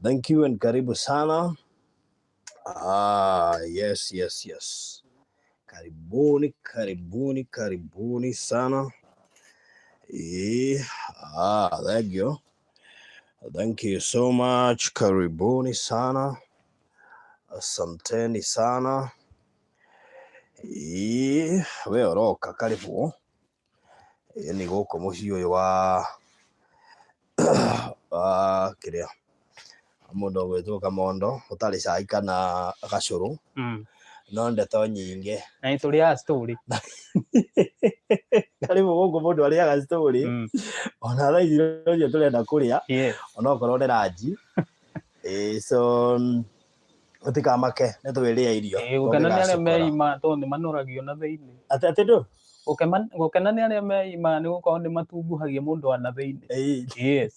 Thank you and karibu sana. Yes. Karibuni sana. There you go. Thank you so much. Karibuni sana. Asanteni sana. We oroka karibu. Ni goko muci uyu wa kiria mundu gwitwo Kamondo utari cai kana gacuru no ndeto nyingi na ituria story karibu guku mundu ariaga story ona thaa ici rũciũ turenda kuria ona okorwo ni ranji so utikamake nitwiria irio gukena ni aria meima tondu ni manuragio na thiini ati ndu gukena ni aria meima ni gukorwo ni matunguhagia mundu wa na thiini. Yes.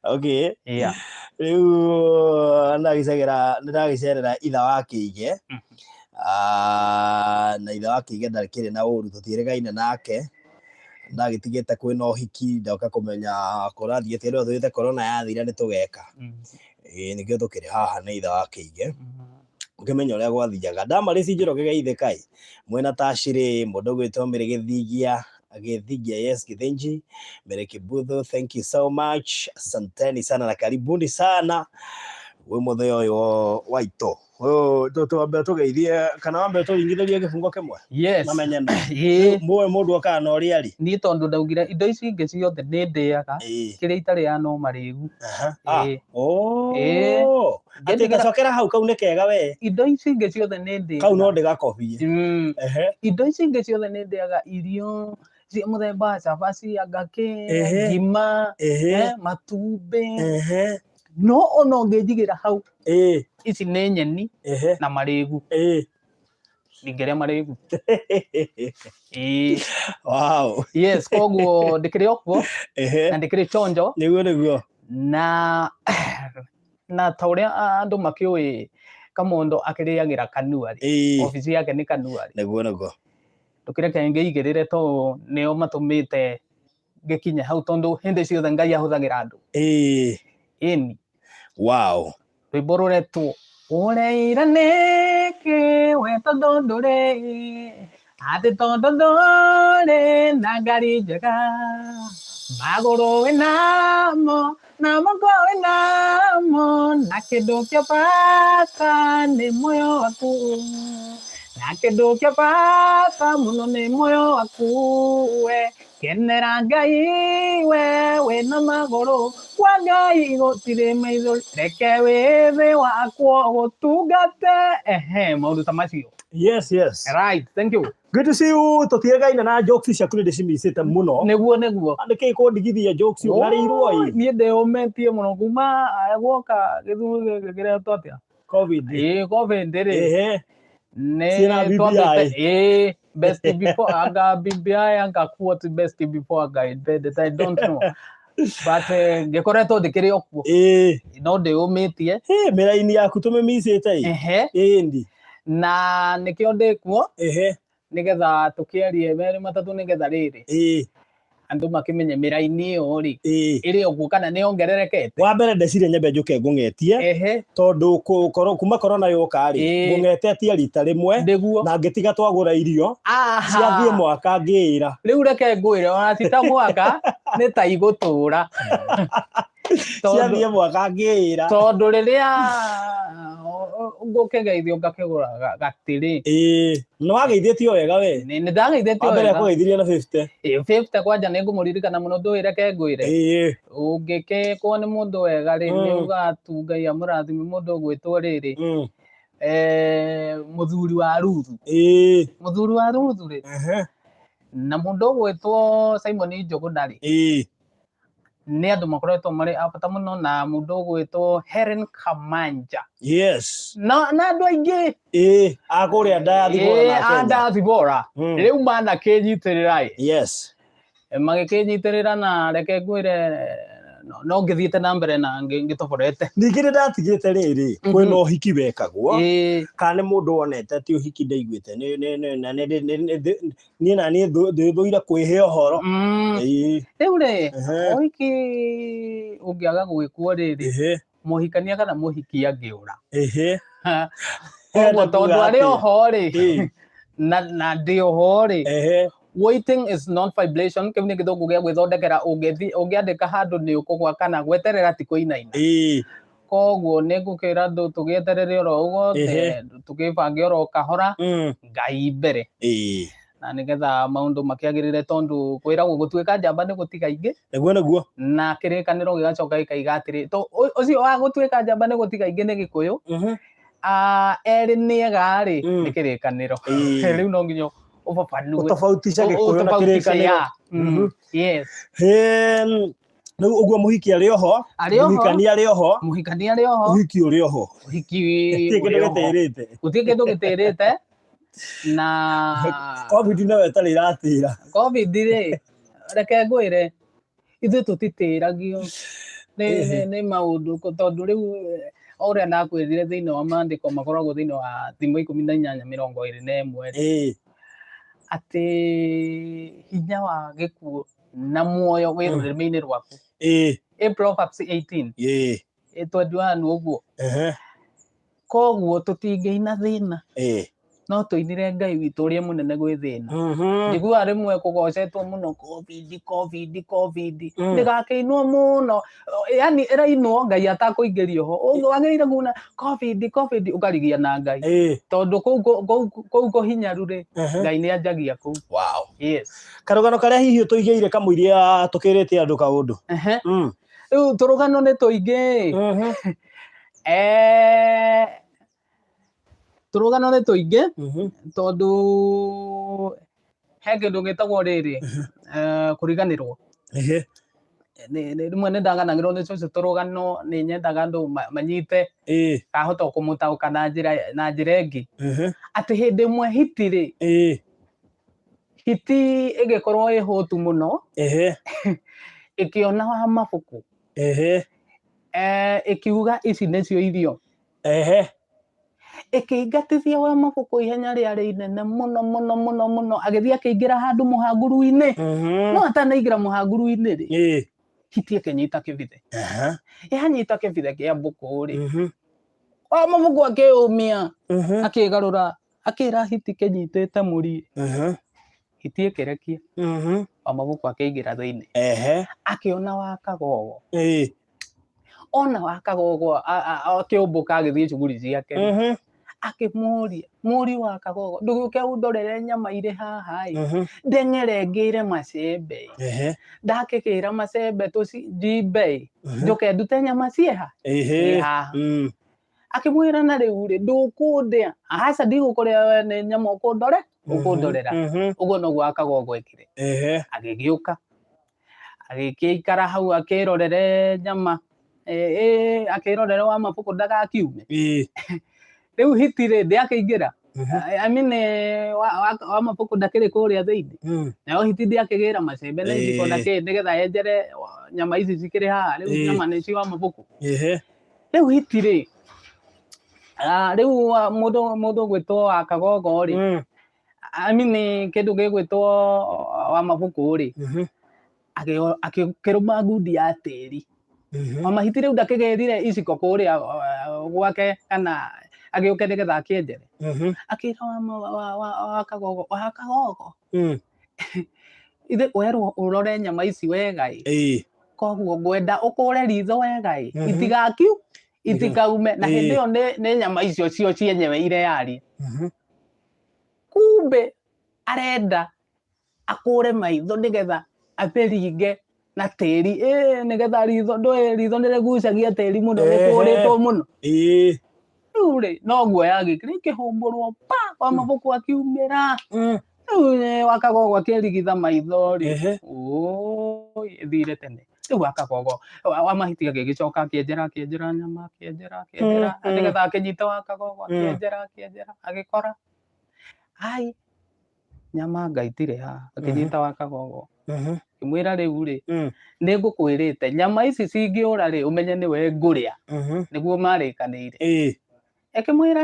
Okay. Yeah. Riu ndagicerera itha wa Kiige na itha wa Kiige ndarikire na uru tutieregaine nake ndagitigite kwina uhiki ndoka kumenya kurathiete ndo thuite corona yathira ni tugeka nikio tukiri haha ni itha wa Kiige ukimenya uria gwathiaga ndamarisi njiro kigeithe kai mwena tashiri mundu gwitwo Miri Githigia yes Githinji Miri Kibutho, thank you so much, asanteni sana na karibuni sana we mutheo yo waito tuambe tugeithie kana wambe turingithirie gifungo kimwe. Yes. Namenyana mwe mundu akana uria ri ni tondu ndaugira indo ici ingi ciothe ni ndiaga kiria itari ya no marigu. ati gacokera hau kau ni kega we indo ici ingi ciothe ni ndiaga kau no ndigakobie. Indo ici ingi ciothe ni ndiaga irio cia muthemba cabaci agake ngima matumbe no ona ungijigira hau ici ni nyeni na marigu ningeria marigu. Wow. Yes, koguo ndikiri okuo na ndikiri chonjo niguo na ta uria andu makiui Kamondo akiriagira kanuari ofisi yake ni kanuari niguo tukireke ngeigirire to neo matumite ngikinya hau tondu hindi ciothe Ngai ahuthagira andu. Ini wow rwimbo ruretwo ureira niki we tondu nduri ati tondu nduri na ngari njega maguru winamo na moko winamo na kindu kia bata ni moyo waku na kindu kia bata muno ni moyo waku we kenera Ngai we wina maguru kwa Ngai gutire maitho reke withi wakwo gutungate maundu ta macio. Yes. Right, thank you. Good to see you. Tutiegaine na jokes ciaku ndi cimicite muno niguo andike kundigithia jokes ngari irwo ni ndeometie muno kuma gwoka githuru giria twatia covid ri ne twatite best before aga BBI anga quote best before aga that I don't know but ngikoretwo ndikiri okuo no ndiumitie miraini yaku tumemicite ndi na nikio ndikuo nigetha tukierie meri matatu nigetha riri andu makimenye miraini iyo ri iri okuo kana ni ongererekete. Wa mbere ndecire nyambe njuke ngungetie tondu kuma corona yoka ri ngungetetie rita rimwe na ngitiga twagura irio ciathie mwaka ngira riu reke ngwire ona ti ta mwaka ni ta igutura ciathie mwaka ngira tondu riria ngukigeithio ngakigura gatiri no wageithĩtio wega we ni ndageithĩtio wega mbere kugeithirie na 50 50 kwanja ni ngumuririkana muno nduire ngwire ungikekwo ni mundu wega ri ni ugatu Ngai amurathime mundu gwitwo riri muthuri wa Ruthu ri na mundu gwitwo Simon Njogu ndari ni andu makoretwo mari abata muno na mundu gwitwo Helen Kamanja. Yes. Na andu aingi akuria Diaspora riu mana kinyitirira yes magikinyitirira na reke ngwire no ngithiĩte na mbere na ngĩtoborete. Ningĩ nĩ ndatigĩte rĩrĩ kwĩna ũhiki wekagwo kana nĩ mũndũ wonete atĩ ũhiki ndaiguĩte niĩ na niĩ ndĩthũire kwĩhe ũhoro. Rĩu rĩ ũhiki ũngĩaga gwĩkwo rĩrĩ mũhikania kana mũhiki angĩũra, koguo tondũ arĩ oho rĩ na ndĩ oho rĩ, waiting is non fibrillation. Kĩu nĩ gĩthũngũ gĩa gwĩthondekera ũngĩandĩka handũ nĩ ũkũgwa kana gweterera ti kũinaina. Koguo nĩ ngũkĩra andũ tũgĩeterere oro ũguo tũgĩbange oro kahora Ngai mbere, na nĩgetha maũndũ makĩagĩrĩre, tondũ kwĩragwo gũtuĩka njamba nĩ gũtiga ingĩ, naguo na kĩrĩkanĩro gĩgacoka gĩkaiga atĩrĩ ũcio wa gũtuĩka njamba nĩ gũtiga ingĩ nĩ Gĩkũyũ, erĩ nĩega rĩ nĩ kĩrĩkanĩro. Rĩu no nginya ũtofautisha Gĩkũyũ na kĩrĩkanĩro. Yes. Rĩu ũguo mũhiki arĩ oho, mũhikania arĩ oho, ũhiki ũrĩ oho, gũtirĩ kĩndũ gĩtĩrĩte. Na COVID nayo ĩtarĩ iratĩra. COVID rĩ reke ngwĩre ithuĩ tũtitĩragio nĩ maũndũ, tondũ rĩu ũrĩa ndakwĩrire thĩinĩ wa maandĩko makoragwo thĩinĩ wa Thimo 18:21 atĩ hinya wa gĩkuũ na muoyo wĩ rũrĩmĩ-inĩ rwaku. Proverbs 18:21 ũguo. Koguo tũtingĩina thĩna, no tũinire Ngai witũ ũrĩa mũnene gwĩ thĩna. Njiguaga rĩmwe kũgocetwo mũno COVID, ndĩgakĩinwo mũno, yani ĩrainwo Ngai atakũingĩrio ho. Wagĩrĩire kuona COVID ũkarigia na Ngai, tondũ kũu kũhinyaru rĩ Ngai nĩ anjagia kũu. Yes. Karũgano karĩa hihi tũigĩire kamũiria tũkĩrĩte andũ kaũndũ. Rĩu tũrũgano nĩ tũingĩ, tũrũgano nĩ tũingĩ, tondũ he kĩndũ gĩtagwo rĩrĩ kũriganĩrwo. Rĩmwe nĩ ndaganagĩrwo nĩ tũcio tũrũgano, nĩ nyendaga andũ manyite kahota kũmũtaũka na njĩra ĩngĩ, atĩ hĩndĩ ĩmwe hiti rĩ, hiti ĩgĩkorwo ĩ hũtu mũno, ĩkĩona wa mabuku, ĩkiuga ici nĩcio irio, ĩkĩingatithia wa mabuku ihenya rĩarĩ inene mũno, agĩthiĩ akĩingĩra handũ mũhanguru-inĩ, no atanaingĩra mũhanguru-inĩ rĩ hiti ĩkĩnyita kĩbithe. Yanyita kĩbithe kĩa mbũkũ rĩ, wa mabuku akĩũmia, akĩgarũra, akĩra hiti kĩnyitĩte mũri, hiti ĩkĩrekia, wa mabuku akĩingĩra thĩinĩ, akĩona wa Kagogo. Ona wa Kagogo akĩũmbũka agĩthiĩ shughuli ciake, akĩmũria, mũriũ wa Kagogo, ndũgĩũke ũndorere nyama irĩ haha ĩ, ndeng'ere ngĩre macembe, ndakĩgĩra macembe njimbe, njoke ndute nyama ciĩha haha. Akĩmwĩra na rĩu rĩ ndũkũndĩa, aca ndigũkũrĩa we nĩ nyama ũkũndorera. Ũguo noguo wa Kagogo ekire, agĩgĩũka agĩgĩikara hau akĩrorere nyama, akĩrorere wa mabuku ndagakiume. Rĩu hiti rĩ ndĩakĩingĩra, I mean wa mabuku ndakĩrĩ kũrĩa thĩinĩ, nayo hiti ndĩakĩgĩra macembe na iciko ndakĩrĩ, nĩgetha yenjere nyama ici cikĩrĩ haha, rĩu nyama nĩcio wa mabuku. Rĩu hiti rĩ, rĩu mũndũ ũgwĩtwo wa Kagogo rĩ, I mean kĩndũ gĩgwĩtwo wa mabuku rĩ, akĩrũma ngundi ya tĩri. Mahiti rĩu ndakĩgĩrire iciko kũrĩa gwake kana agĩũke nĩgetha akĩenjere, akĩra wa Kagogo, wa Kagogo, ithe werwo ũrore nyama ici wega ĩ, koguo ngwenda ũkũre ritho wega ĩ, itikaume, na hĩndĩ ĩyo nĩ nyama icio cio cienyewe irearia. Kumbe arenda akũre maitho nĩgetha atheringe na tĩri, nĩgetha ritho nĩrĩgucagia tĩri mũno, nĩkũrĩtwo mũno. Rĩu rĩ noguo yagĩkire, ikĩhumbũrwo wa mabuku akiumĩra. Rĩu wa Kagogo akĩrigitha maitho rĩ, ĩthire tene. Rĩu wa Kagogo wa mahiti agĩgĩcoka akĩenjera nyama, nĩgetha akĩnyite wa Kagogo, akĩenjera agĩkora nyama Ngai itirĩ haha, akĩnyita wa Kagogo akimwira riu ri ningukwirite nyama ici cingiura ri umenye niwe nguria niguo marikanire akimwira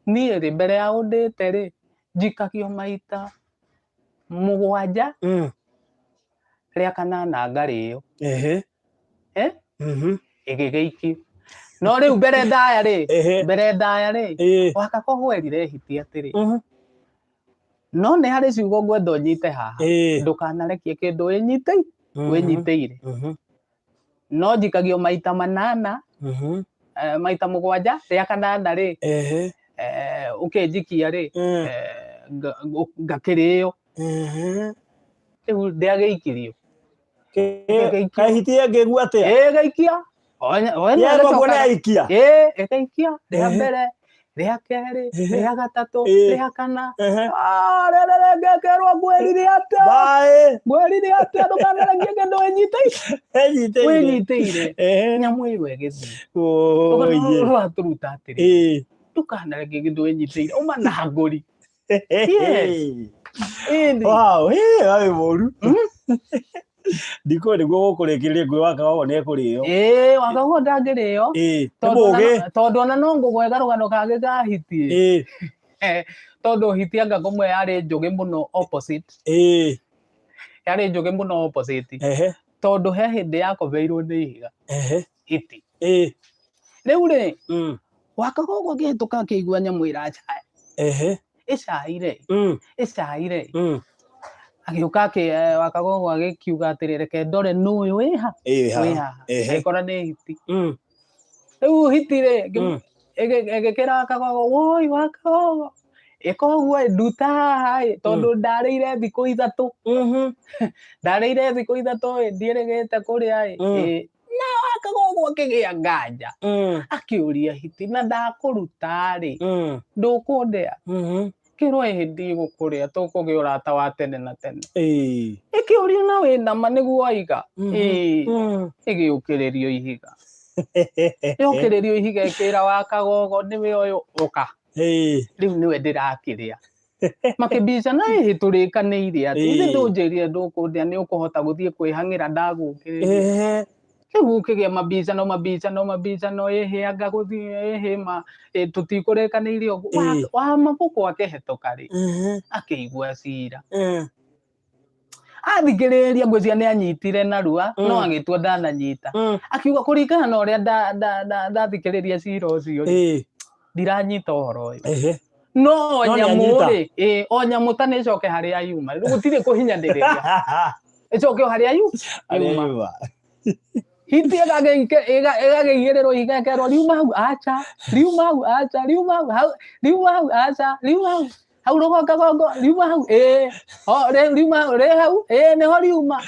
nie ri mbere ya undite ri njikagio maita 7 ria kanana ngario igigeikio no riu mbere ndaya ri wakakogwo erire hiti atiri no nĩ harĩ ciugo ngwenda ũnyite haha ndũkanarekie kĩndũ wĩnyitĩire no njikagio maita 8 maita 7 rĩa kanana rĩ ũkĩnjikia rĩ ngakĩrĩo rĩu ndĩagĩikirio kahiti ngĩigua atĩa gaikia ĩgaikia rĩa mbere rĩa kerĩ rĩa gatatũ rĩa kana ngekerwo ngwĩrire atĩa ndũkanarekie kĩndũ wĩnyitĩire nyamũ ĩyo ĩgĩthiĩ rwatũruta atĩrĩ ndũkanarekie kĩndũ wĩnyitĩire uma na ngũri wĩ mũru ndiko niguo gũkũrĩkĩrĩria ngwĩ Wakagogwo nĩ ekũrĩo Wakagogwo ndangĩrĩo tondũ ona no ngũgwe karũgano kangĩ kahitie tondũ hiti anga kũmwe yarĩ njũgĩ mũno opposite tondũ he hĩndĩ yakomeirwo nĩ ihiga hiti rĩu rĩ Wakagogwo akĩhĩtũka akĩigua nyamũ ĩracaya ĩcaire agĩũka Wakagogwo agĩkiuga atĩrĩ reke ndore nũũ wĩ haha agĩkora nĩ hiti rĩu hiti rĩ ĩgĩkĩra Wakagogwo woi Wakagogwo ĩka ũguo nduta haha tondũ ndarĩire thikũ 3 ndiĩrĩgĩte kũrĩa na Wakagogwo akĩgĩa nganja akĩũria hiti na ndakũruta rĩ ndũkũndĩa kĩrwo hĩndĩ gũkũrĩa tũkũgĩa ũrata wa tene na tene ĩkĩũria na wĩna ma nĩguo oiga ĩgĩũkĩrĩrio ihiga ĩkĩra Wakagogwo nĩwe ũyũ ũka rĩu nĩwe ndĩrakĩrĩa makĩbicana tũrĩkanĩire atĩ ithe ndũnjĩrire ndũkũndĩa nĩ ũkũhota gũthiĩ kwĩhang'ĩra ndagũkĩrĩria rĩu ũkĩgĩa mabicano anga gũthiĩ ma tũtikũrĩkanĩire ũguo wa mabuku akĩhetũka rĩ akĩigua cira athikĩrĩria ngwĩciria nĩ anyitire narua no agĩtua ndananyita akiuga kũringana na ũrĩa ndathikĩrĩria cira ũcio ndiranyita ũhoro ũyũ no nyamũ rĩ o nyamũ ta nĩcoke harĩa yuma gũtirĩ kũhinyanĩrĩria ĩcoke harĩa yuma hiti ĩgagĩigĩrĩrwo igekerwo riuma hau acha hau Wakagogwo riuma hau riuma hau nĩho riuma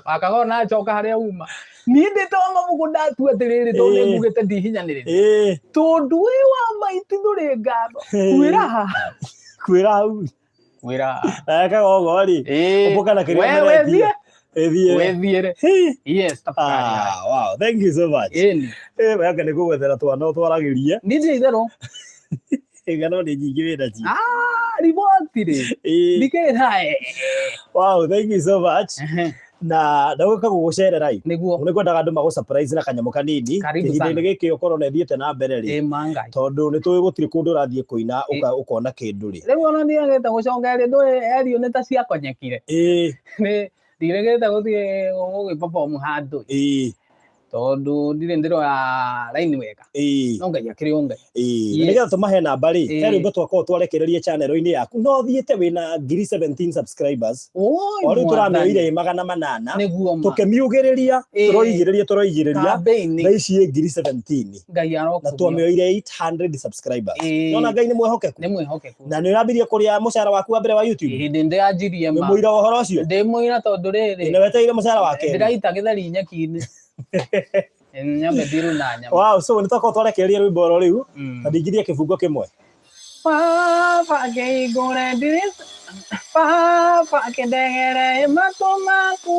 Wakagogwo na acoka harĩa uma niĩ ndĩtwa mabuku ndatua atĩrĩrĩ tondũ nĩngugĩte ndihinyanĩrĩria tondũ wĩ wa maiti ndũrĩ ngatho kwĩra hau Wakagogwo rĩ ũmũka na kĩrĩa meretie yes wow thank you so much wega nĩ kũgwethera twana ũtwaragĩria nĩ itherũ ngano nĩ nyingĩ wĩna ci riboti rĩ ndikĩra wow thank you so much na ndagũka gũgũcerera nĩguo nĩkwendaga andũ magũ surprise na kanyamũ kanini ihinda-inĩ gĩkĩ ũkorwo na thiĩte na mbere rĩ tondũ nĩtũĩ gũtirĩ kũndũ ũrathiĩ kũina ũkona kĩndũ rĩ rĩu ona nĩagĩte gũcongeria ndũĩ erio nĩ ta ciakonyekire ndirĩgĩte gũthiĩ gũgĩ-perform handũ tondũ ndirĩ ndĩroya raini wega no Ngai akĩrĩ o Ngai nĩgetha tũmahe namba rĩ he rwĩmbo twakorwo twarekererie channel-inĩ yaku no thiĩte wĩna 17 subscribers o rĩu tũramĩoire 800 tũkĩmiugĩrĩria tũroigĩrĩria thaa ici 17 na twamĩoire 800 subscribers nona Ngai nĩ mwĩhokeku na nĩ ũrambirie kũrĩa mũcara waku wa mbere wa YouTube hĩndĩ ndĩanjirie ma mũira ũhoro ũcio ndĩmũira tondũ rĩrĩ nĩ weteire mũcara wake ndĩraita gĩtheri nyeki-inĩ nyambe thiru na nyama wow so nĩ twakorwo twarekereria rwĩmbo oro rĩu na ndingithie kĩbungo kĩmwe Papa kĩihũre Papa kĩndegere matũ maku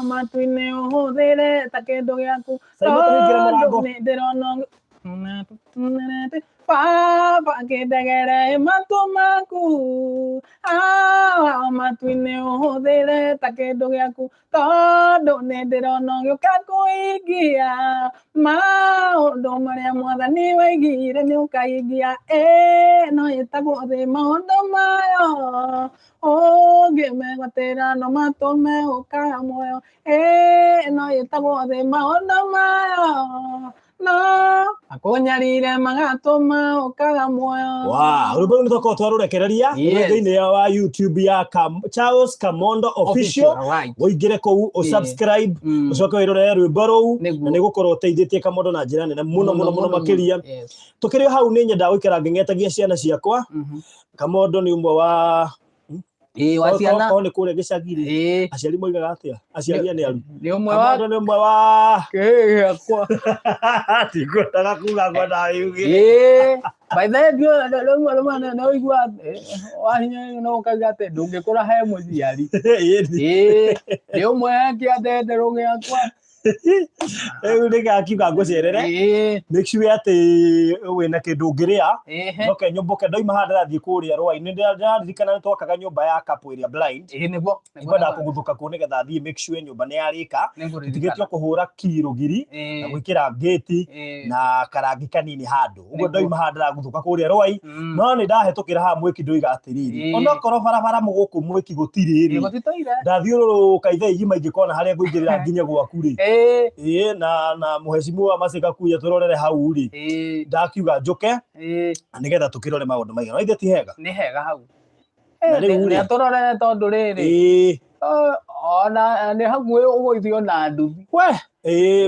matu-inĩ ũhũthĩre ta kĩndũ gĩaku tondũ nĩ ndĩrona Baba ngĩndegere matũ maku matu-inĩ ũhũthĩre ta kĩndũ gĩaku tondũ nĩ ndĩrona ũgĩũka kũhingia maũndũ marĩa Mwathani waigire nĩ ũkahingia no ĩtagwo thĩ maũndũ mayo ũngĩmegwatĩra no matũme ũkagĩa muoyo no ĩtagwo thĩ maũndũ mayo no akũnyarire magatũma ũkagĩa muoyo. Rwĩmbo rũu nĩtũkorwo twarũrekereria thĩinĩ wa YouTube ya Charles Kamondo Official. Ũingĩre kũu ũsubscribe ũcoke wĩrorere rwĩmbo rũu na nĩgũkorwo ũteithĩtie Kamondo na njĩra nene mũno makĩria. Tũkĩrĩ hau nĩ nyendaga gũikara ngĩng'etagia ciana ciakwa. Kamondo nĩ ũmwe wa waciana nĩ kũrĩa gĩcagi-rĩ aciari moigaga atĩa aciari nĩ aru nĩ ũmwe wa kĩgĩakwa tikwendaga kuga ngwenda yuge by the way no igua wahinya no ũkauga atĩ ndũngĩkũra he mũciari nĩ ũmwe kĩandenderũ gĩakwa rĩu nĩgakiuga ngũcerere make sure atĩ wĩna kĩndũ ũngĩrĩa ndoke nyũmbũke ndoima haha ndĩrathiĩ kũrĩa rũa-inĩ ndĩraririkana nĩtwakaga nyũmba ya couple ĩrĩa blind ngwendaga kũguthũka kuo nĩgetha thiĩ make sure nyũmba nĩyarĩka tũtigĩtio kũhũra kirũgiri na gwĩkĩra ngĩti na karangi kanini handũ ũguo ndoima haha ndĩraguthũka kũrĩa rũa-i no nĩndahĩtũkĩra haha mwĩki ndoiga atĩrĩrĩ onokorwo barabara mũgũkũ mwĩki gũtirĩ ndathiũrũrũka ithaa igima ingĩkona harĩa ngũingĩrĩra nginye gwaku-rĩ na mũhecimiwa Masika kuya tũrorere hau-rĩ ndakiuga njũke nĩgetha tũkĩrore maũndũ maigana ithe ti hega nĩ hega hau nĩ tũrorere tondũ rĩrĩ ona nĩ hakuhĩ ũgũithio na nduthi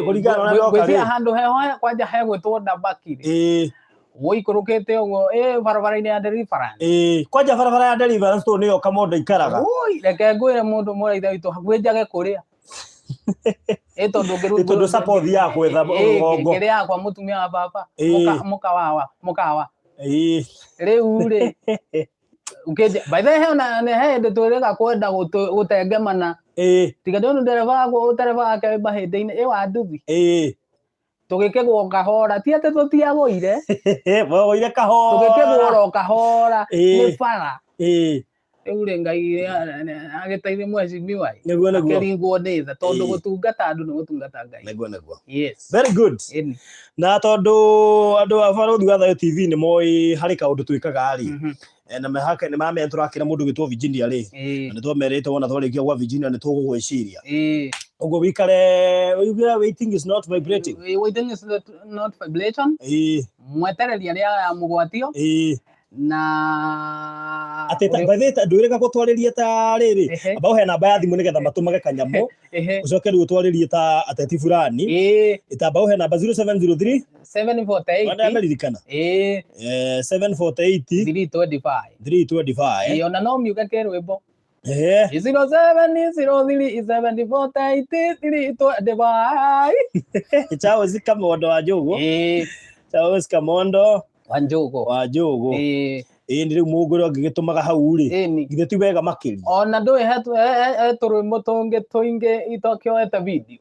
kũringana na gwĩthia handũ heho kwanja hegwĩtwo Ndambaki-rĩ ũikũrũkĩte ũguo barabara-inĩ ya Deliverance kwanja barabara ya Deliverance tondũ nĩyo Kamondo ikaraga reke ngwĩre mũndũ mũraitha witũ hakuhĩ njage kũrĩa tondũ support ya gwetha rũgongo ngĩrĩ yakwa mũtumia wa baba mũkawa rĩu-rĩ by the way nĩ hĩndĩ twĩrĩga kwenda gũtengemana tiga ndĩona ndereba wake wĩ mahĩndĩ-inĩ wa nduthi tũgĩkĩgwo kahora ti atĩ tũtiagũire kahora tũgĩkĩgwo kahora nĩ bara rĩu-rĩ Ngai agĩteithie mheshimiwa akĩringwo nĩ tha tondũ gũtungata andũ nĩ gũtungata Ngai. Nĩguo. Very good. Na tondũ andũ a Barũthi wa Thayũ TV nĩ moĩ harĩ kaũndũ twĩkaga-rĩ na nĩ mamenya tũrakĩra mũndũ wĩtwo Virginia-rĩ na nĩtwamerĩte wona twarĩkia gwa Virginia nĩ tũgũgwĩciria ũguo wĩikare waiting is not vibrating mwetereria rĩa mũgwatio na ateta ndwĩrĩga gũtwarĩria ta rĩrĩ ambao he namba ya thimũ nĩgetha matũmage kanyamũ ũcoke rĩu ũtwarĩrie ta ateti fulani ambao he namba 0703 748 amerikana 748 325 ona no miuga ke rwĩmbo 070748 Charles Kamondo wa Njogu Charles Kamondo wa Njogu nĩ rĩu mũngũrĩ ũngĩgĩtũmaga hau-rĩ githĩ ti wega makĩria ona ndũĩ he tũrwĩmbo tũngĩ tũingĩ itokĩoete video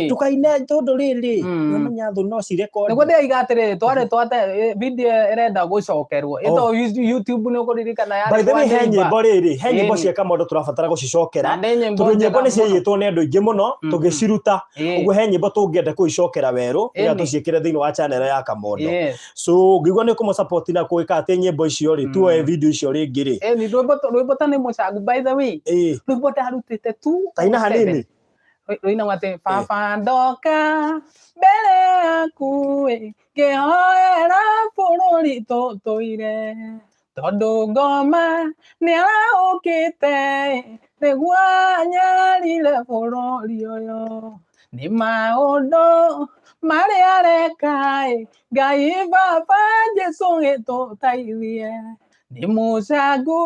tukaine tondũ rĩrĩ nĩmenya thũ no cirekondi nĩguo ndĩraiga atĩrĩrĩ twarĩ twate video ĩrenda gũcokerwo ĩtagwo YouTube nĩ ũkũririkana yarĩ by the way he nyĩmbo rĩrĩ he nyĩmbo cia Kamondo tũrabatara gũcicokera tondũ nyĩmbo nĩ ciaiyĩtwo nĩ andũ aingĩ mũno tũgĩciruta ũguo he nyĩmbo tũngĩenda kũicokera werũ ĩrĩa tũciĩkĩre thĩinĩ wa channel ya Kamondo so ngĩigua nĩ kũmũsupport na gwĩka atĩ nyĩmbo icio-rĩ tuoe video icio rĩngĩ-rĩ rwĩmbo ta nĩ mũcangu by the way rwĩmbo ndarutĩte tu taina hanini Roina wate papa ndoka mbere yaku ngĩhoera bũrũri tũtũire tondũ ngoma nĩaraũkĩte nĩguo anyarire bũrũri ũyũ nĩ maũndũ marĩa areka Ngai baba Jesũ gĩtũteithie nĩ mũcangu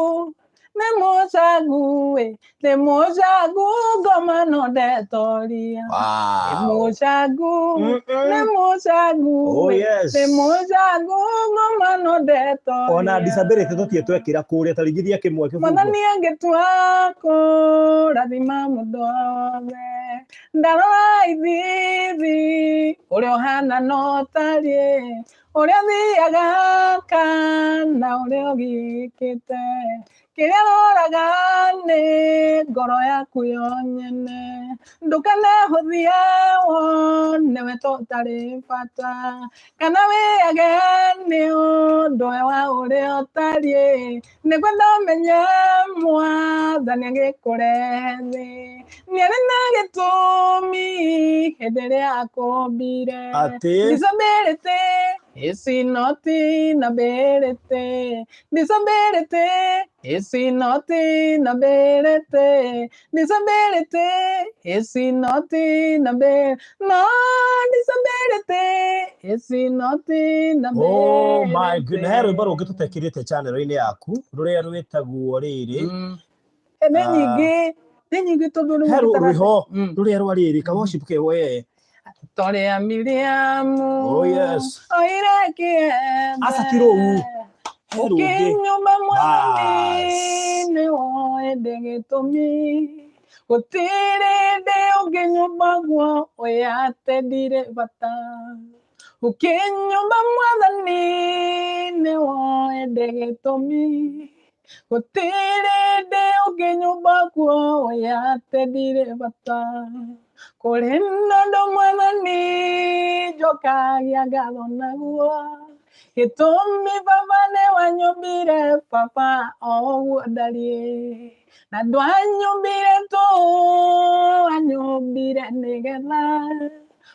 nĩ mũcangu ngoma no ndetoria nĩ mũcangu nĩ mũcangu ngoma no ndetoria ona disability tũtie twekĩra kũrĩa ta rĩngĩ kĩmwe kĩbungo Mwathani angĩtua kũrathima mũndũ wothe ndarora ithithi ũrĩa ũhana no tariĩ Uria thiaga kana uria ugikite kiria roraga ni ngoro yaku yo nyene ndukanahuthie wone tutari bata kana wiage ni undu wa uria utari niguo thamenye mwathani agikurehe thi niari na gitumi hindi iria akumbire disability is not inability. Disability is not inability. Disability is not inability. No, disability is not inability. Oh my goodness. Heru baro gitutekirite channel-ini yaku ruria rwitagwo riri. Nyingi tondu heru riho ruria rwariri ka worship ke we. Toria Miriam. Oh yes. Oira kie. Asatiro u. Ukinyumba mwani ne oende gitumi. Gutire de ukinyumba gwo oyate dire bata. Ukinyumba mwathani ne oende gitumi. Gutire de ukinyumba gwo oyate dire bata. Korenda ndo mwathani jokagia ngatho naguo gitumi baba ne wanyumbire papa oguo ndari na ndwanyumbire tu wanyumbire nigetha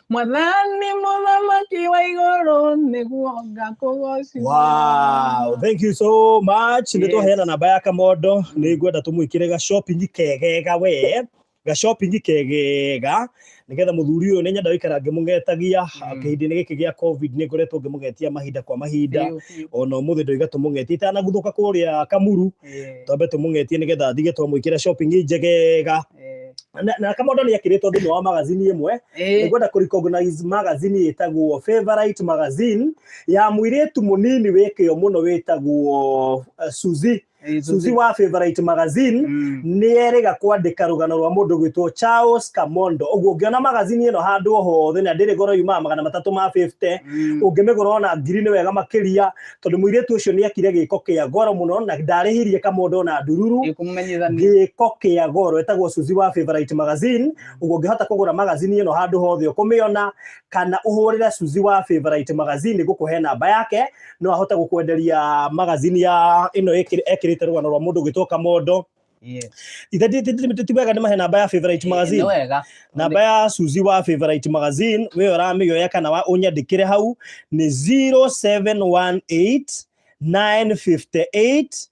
mwathani muthamaki wa iguru niguo ngakugocia. Wow, thank you so much. Nituheana namba ya Kamondo nigwenda tumwikire ga shopping kegega we ga shopping kegega nigetha muthuri uyu ni nyenda wikarange mungetagia kihindi-ini giki gia covid ni ngoretwo ngimugetia mahinda kwa mahinda ona umuthi ndoiga tumugetie itanaguthuka kuria Kamuru twambe tumugetie nigetha athige twamwikira shopping njegega na Kamondo ni akiritwo thini wa magazine imwe nigwenda kurecognize magazine itagwo Favorite magazine ya mwiritu munini wikio muno witagwo Suzi wa Favorite magazine ni erega kwandika rugano rwa mundu gwitwo Charles Kamondo uguo ungiona magazine ino handu hothe na ndiri goro yuma 350 ungimigura ona ngiri ni wega makiria tondu mwiritu ucio ni akire giko kia goro muno na ndarihirie Kamondo na ndururu giko kia goro etagwo Suzi wa Favorite magazine uguo ungihota kugura magazine ino handu hothe ukumiona kana uhurire Suzi wa Favorite magazine gukuhe namba yake no ahota gukwenderia magazine ya ino ekirite rugano rwa mundu gwitwo Kamondo. Yes. Tiwega nimahe namba ya Favorite magazine. Namba ya Suzi wa Favorite magazine we uramiyoya kana wa unyandikire hau ni 0718 958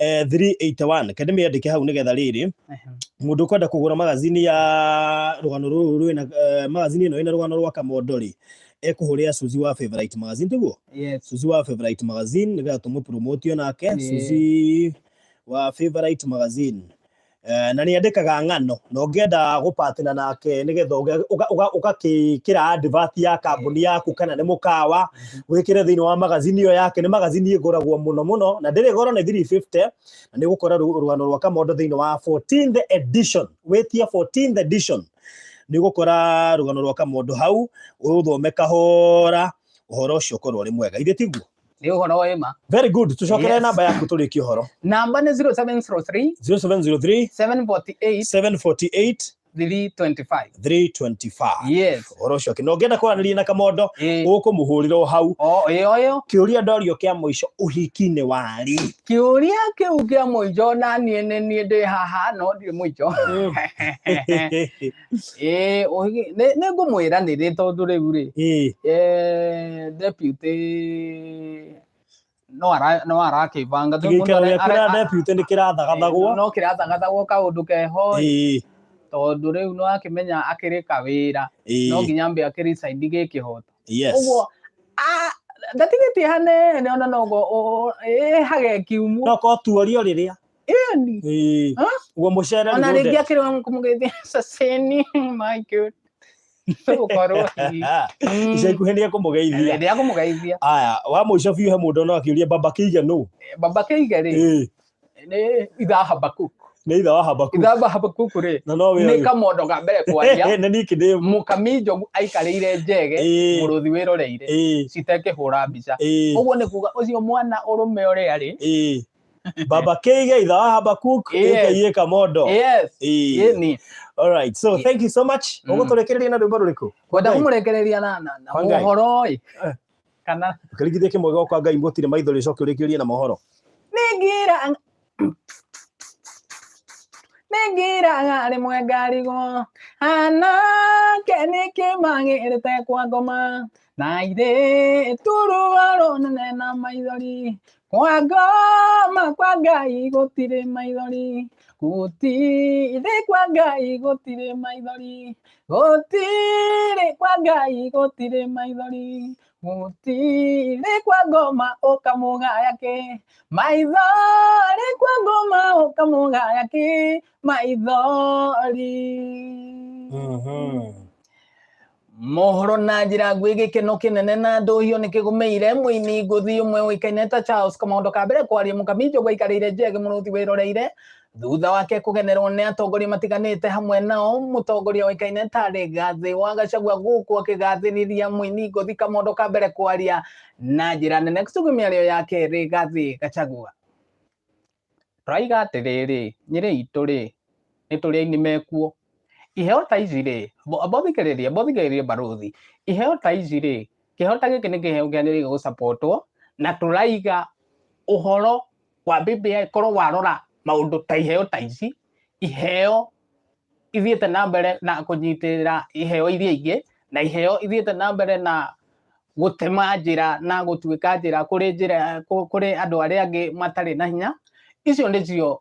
381 kandi miyandike hau nigetha riri mundu kwenda kugura magazine ya rugano ruru na magazine ino ina rugano rwa Kamondo ri ekuhuria Suzi wa Favorite magazine tiguo. Yes. Suzi wa Favorite magazine nigetha tumu promote nake Suzi wa Favorite magazine na ni andikaga ng'ano no ngenda gupatina nake nigetha ugakira advert ya kambuni yaku kana ni mukawa wikire thini wa magazine iyo yake ni magazine iguragwo muno na ndiri goro ni 350 na ni gukora rugano rwa Kamondo thini wa 14th edition wetia 14th edition ni gukora rugano rwa Kamondo hau uthome kahora uhoro ucio korwo ri mwega ithe tiguo ni uhoro wema. Very good. Tushokere namba yaku turiki uhoro. Namba ni 0703 748 325. Yes. Uhoro ucio no ngenda kwaraniria na Kamondo ukumuhurira hau. Oyo kiuria ndorio kia muico uhiki-ini wari. Kiuria kiu kia muico na nie ndi haha no ndi muico. Uhiki ne ngumwira ndi tondu riu ri. Deputy no ara kivanga tu mundu ara deputy ni kirathagathagwo no kirathagathagwo kaundu keho tondu riu no akimenya akirika wira no nginya mbe akirisaidi gikihoto uguo ndatigiti hane ne ona nogo hage kiumu no ko tuorio riria uguo mucere ona ringi akirwa kumugeithia saseni my god Ica ikuhenia kumugeithia aya wa muico biu he mundu no akiuria baba kiige no baba kiige ri ni itha Habakuk nĩ itha wa Habakuku. Itha Habakuku rĩ nĩ kamondo ga mbere kwaria Mũkami Njogu aikarĩire njege mũrũthi wĩroreire citekĩhũra mbica ũguo nĩ kuga ũcio mwana ũrũme ũrĩa rĩ Baba Keige itha wa Habakuku aka Kamondo. Ni all right, so thank you so much. Ũgũtũrekereria na rwĩmbo rũrĩkũ? Kwenda kũmũrekereria na mohoro kana ũkĩringithia kĩmwega kwa Ngai gũtirĩ maithori coke ũrĩkĩũrie na mohoro. Nĩngiraga rĩmwe ngarigo anake nĩkĩmagĩrĩte kwa ngoma na airĩtu rũgaro nene na maithori kwa ngoma kwa Ngai gũtirĩ maithori gũtirĩ kwa Ngai gũtirĩ maithori gũtirĩ kwa Ngai gũtirĩ maithori gũtirĩ kwa ngoma ũkamũgaya kĩ maithori kwa ngoma ũkamũgaya kĩ maithori. Mohoro na njĩra nguhĩ gĩkeno kĩnene na ndũhiũ nĩkĩgũmĩire mũini ngũthi ũmwe ũĩkaine ta Charles Kamondo Kambere kwaria Mũkami Njogu aikarĩire njege mũrũthi wĩroreire thutha wake kũgenerwo nĩ atongoria matiganĩte hamwe nao mũtongoria ũĩkaine ta Rigathĩ wa Gachagua gũkũ akĩgathĩrĩria mũini ngũthi Kamondo Kambere kwaria na njĩra nene gũcugua mĩario yake Rigathĩ Gachagua. Tũraiga atĩrĩrĩ Nyĩrĩ itũ rĩ nĩ tũrĩ aini mekuo iheo ta ici rĩ bothikĩrĩria barũthi iheo ta ici rĩ kĩheo ta gĩkĩ nĩ kĩheo kĩagĩrĩirwo gũsupportwo na tũraiga ũhoro wa BBI korwo warora maũndũ ta iheo ta ici iheo ithiĩte na mbere na kũnyitĩrĩra iheo iria ingĩ na iheo ithiĩte na mbere na gũtema njĩra na gũtuĩka njĩra kũrĩ andũ arĩa angĩ matarĩ na hinya icio nĩcio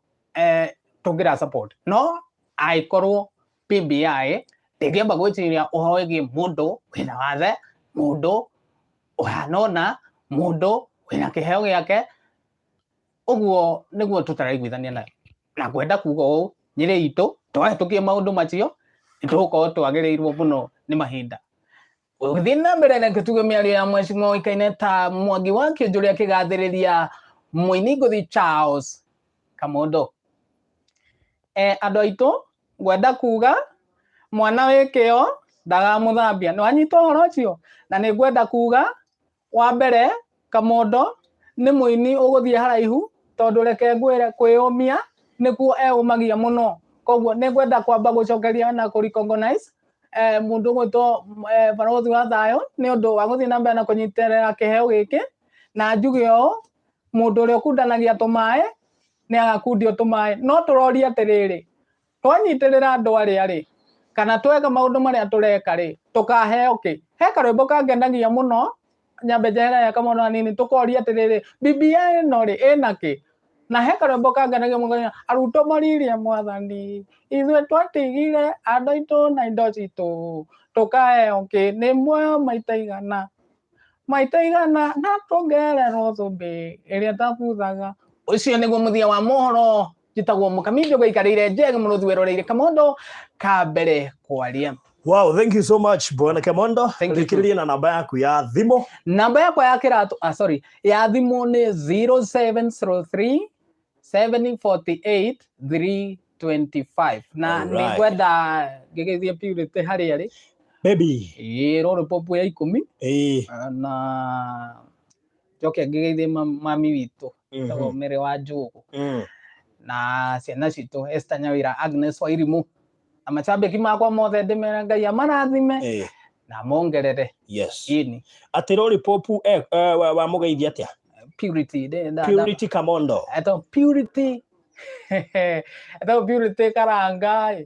tũngĩra support no aikorwo BBI ndĩngĩamba gwĩciria ũhoro wĩgiĩ mũndũ wĩna wathe mũndũ ũhana ũna mũndũ wĩna kĩheo gĩake ũguo nĩguo tũtaraiguithania nayo na kwenda kuga ũũ Nyĩrĩ itũ twahĩtũkia maũndũ macio nĩtũgũkorwo twagĩrĩirwo mũno nĩ mahinda gũthiĩ na mbere na tuge mĩario ya mheshimiwa ũĩkaine ta Mwangi wa Kĩũnjũ ũrĩa akĩgathĩrĩria mũini ngũthi Charles Kamondo. Andũ aitũ ngwenda kuga mwana wĩ kĩo ndagamũthambia nĩ wanyita ũhoro ũcio na nĩ ngwenda kuga wa mbere Kamondo nĩ mũini ũgũthiĩ haraihu tondũ reke ngwĩre kwĩyũmia nĩkuo eũmagia mũno koguo nĩ ngwenda kwamba gũcokeria na kũrecognize mũndũ gwĩtwo barũthi wa thayũ nĩ ũndũ wa gũthiĩ na mbere na kũnyitĩrĩra kĩheo gĩkĩ na njuge ũũ mũndũ ũrĩa ũkundanagia tũmaĩ nĩ agakundio tũmaĩ no tũroria atĩrĩrĩ twanyitĩrĩra andũ arĩa rĩ kana tweka maũndũ marĩa tũreka rĩ tũkaheo kĩ he karwĩmbo kangenagia mũno nyambe njehereire Kamondo hanini tũkoria atĩrĩrĩ BBI ĩno rĩ ĩna kĩ na he karwĩmbo kangenagia mũno arutwo maririe mwathani ithuĩ twatigire andũ aitũ na indo citũ tũkaheo kĩ nĩ muoyo maita igana na tũngererwo thũmbĩ ĩrĩa tabuthaga. Ũcio nĩguo mũthia wa mohoro njĩtagwo Mũkami Njogu aikarĩire njege mũrũthi wĩroreire Kamondo Kambere kwaria. Wow, thank you so much Bwana Kamondo. Thikĩrĩria na namba yaku ya thimũ. Namba yakwa ya kĩratũ ya thimũ nĩ 0703 748 325 na nĩ ngwenda ngĩgĩthie Purity harĩa rĩ baby rũrũ popu ya 10 na njoke ngĩgĩthie mami witũ tagwo Mary wa Njugu na ciana citũ Esther Nyawira Agnes Wairimu na macambĩki makwa mothe ndĩmera Ngai amarathime na mongerere. Yes. Ini atĩ rũrĩ popu wa mũgeithia atĩa Purity Kamondo eto Purity Karanga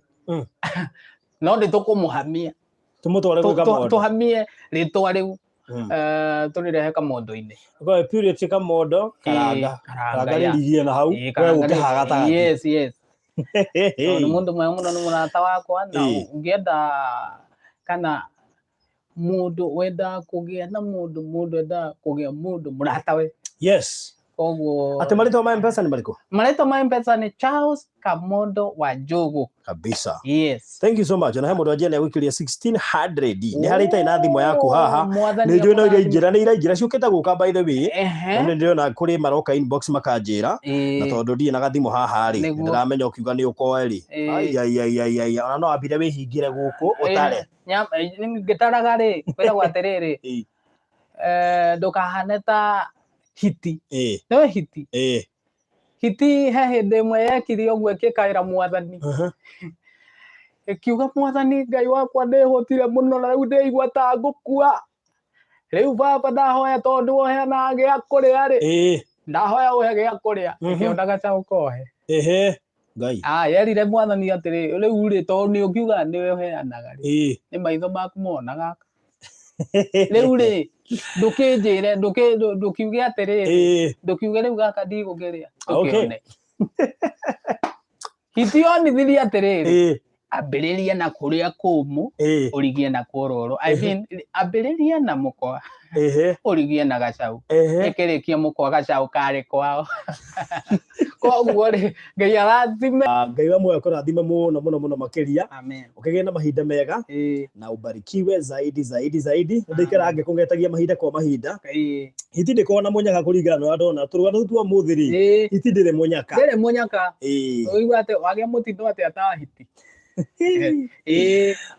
no ndĩtũkũmũhamia tũmũtware gwĩ Kamondo tũhamie rĩtwa rĩu tũrĩrehe Kamondo-inĩ kwa Purity Kamondo Karanga rĩrigie na hau we ũkĩhaga gatagatĩ. Yes nĩ mũndũ mwega mũno nĩ mũrata wakwa na ũngĩenda kana mũndũ wenda kũgĩa na mũndũ wenda kũgĩa mũndũ mũratawe yes Koguo ati marito ma M-Pesa ni mariko? Marito ma M-Pesa ni Charles Kamondo Wanjũgũ Kabisa. Yes. Thank you so much. Na he mundu ajene gwikiria 1600 ni harita ina thimo yaku haha ni njui no iraingira ciukite guka by the way ni ndirona kuri maroka inbox makanjira na tondu ndie na gathimo haha ri ndiramenya ukiuga ni ukoe ri ai ona no ambire wihingire guku utare ngitaraga ri kwira gwatiriri ndukahane ta hiti no hiti hiti he hindi imwe yekire uguo ikikaira mwathani ikiuga mwathani Ngai wakwa ndihutire muno na riu ndigua ta ngukua riu baba ndahoya tondu woheana gia kuria ri ndahoya uhe gia kuria ikiondaga cha ukohe Ngai yerire mwathani atiri riu ri tondu ni ukiuga ni weheanaga ri ni maitho maku monaga riu ri ndukinjire ndukiuge atiri ndukiuge riu gaka ndigukiria ukione hitionithirie atiri ambĩrĩria na kũrĩa kũmũ ũrigie na kũrũrũ I mean ambĩrĩria na mũkwa ũrigie na gacaũ ĩkĩrĩkia mũkwa gacaũ karĩ kwao koguo rĩ Ngai arathime Ngai wa muoyo kũrathime mũno makĩria ũkĩgĩa na mahinda mega na ubarikiwe zaidi ndikarange kũngetagia mahinda kwa mahinda hiti ndikona munyaka kũringana na ndona tũrũgano twa mũthiri hiti ndĩrĩ munyaka ũigua atĩ wagĩa mũtindo atĩ atahiti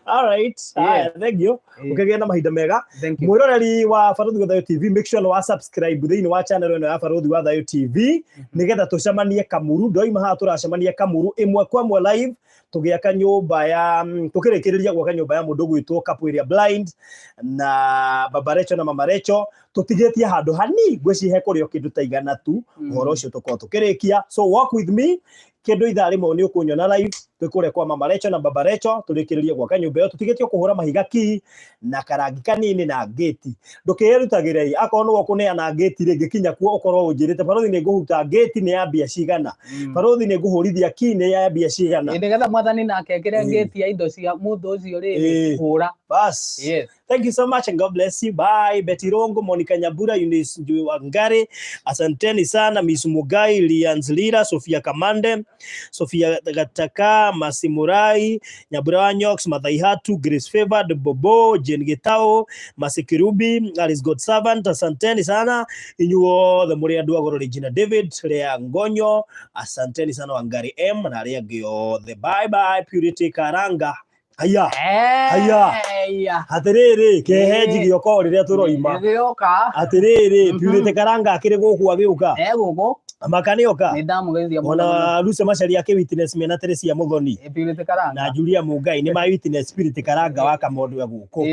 all right thank you ukigea na mahinda mega mwiroreri wa Barothi wa Thayo TV make sure wa subscribe thiini wa channel eno ya Barothi wa Thayo TV nigetha tucemanie Kamuru ndoima haha turacemania Kamuru imwe kwa mwe live tugiaka nyumba ya tukirikiriria gwaka nyumba ya mundu gwitwo Kapwiria Blind na Baba Recho na Mama Recho tutigetie handu hani gwicihe kurio kindu taigana tu uhoro ucio tukoo tukirikia so walk with me kindu ithaa rimwe ni ukunyona live twikure kwa Mama Recho na Baba Recho turikiririe gwaka nyumba yo tutigetie kuhura mahiga ki na karangi kanini na gate ndukirutagire akorwo no kuneana gate ri ngikinya kuo ukorwo unjirite Barothi ni nguhuta gate ni ya bia cigana Barothi ni nguhurithia ki ni ya bia cigana nigetha mwathani nake ngire gate ya indo cia mundu ucio ri hura bas thank you so much and God bless you bye Betty Rongo Monica Nyambura Eunice Wangari asanteni sana Miss Mugai Lians Lira Sofia Kamande Sofia Gataka Masimurai Nyambura Wanyox Mathai Hatu Grace Favored Bobo Jane Gitao Masikirubi Alice God Servant asanteni sana inyuo the muri andu agoro Regina David Lea Ngonyo asanteni sana Wangari M na Lea Gio the bye Purity Karanga haya atiriri keheji gioko riria turoima atiriri Purity Karanga akiri guku agiuka guku makanioka ni ndamugeithia ona Luce Macari ake witness mena Teresia Muthoni Purity Karanga na Julia Mugai ni ma witness Purity Karanga wa Kamondo ya guku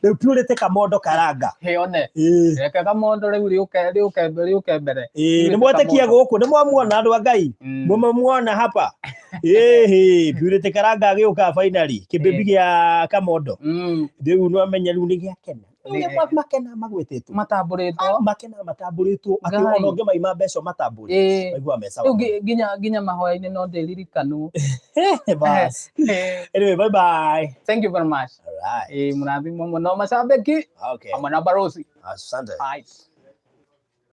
riu Purity Kamondo Karanga heone reke Kamondo riu riuke mbere ni mwetekia guku ni mwamuona andu a Ngai mwamuona hapa Purity Karanga agiuka finally kibebi gia Kamondo riu no amenya riu ni giakena makena magwetitwo matamburitwo ati ona ungi maima mbeca matamburi maigua mesa ginya mahoya-ini no ndiririkanwo bas anyway bye thank you very much all right murathimo muno macambiki amwe na Barothi asante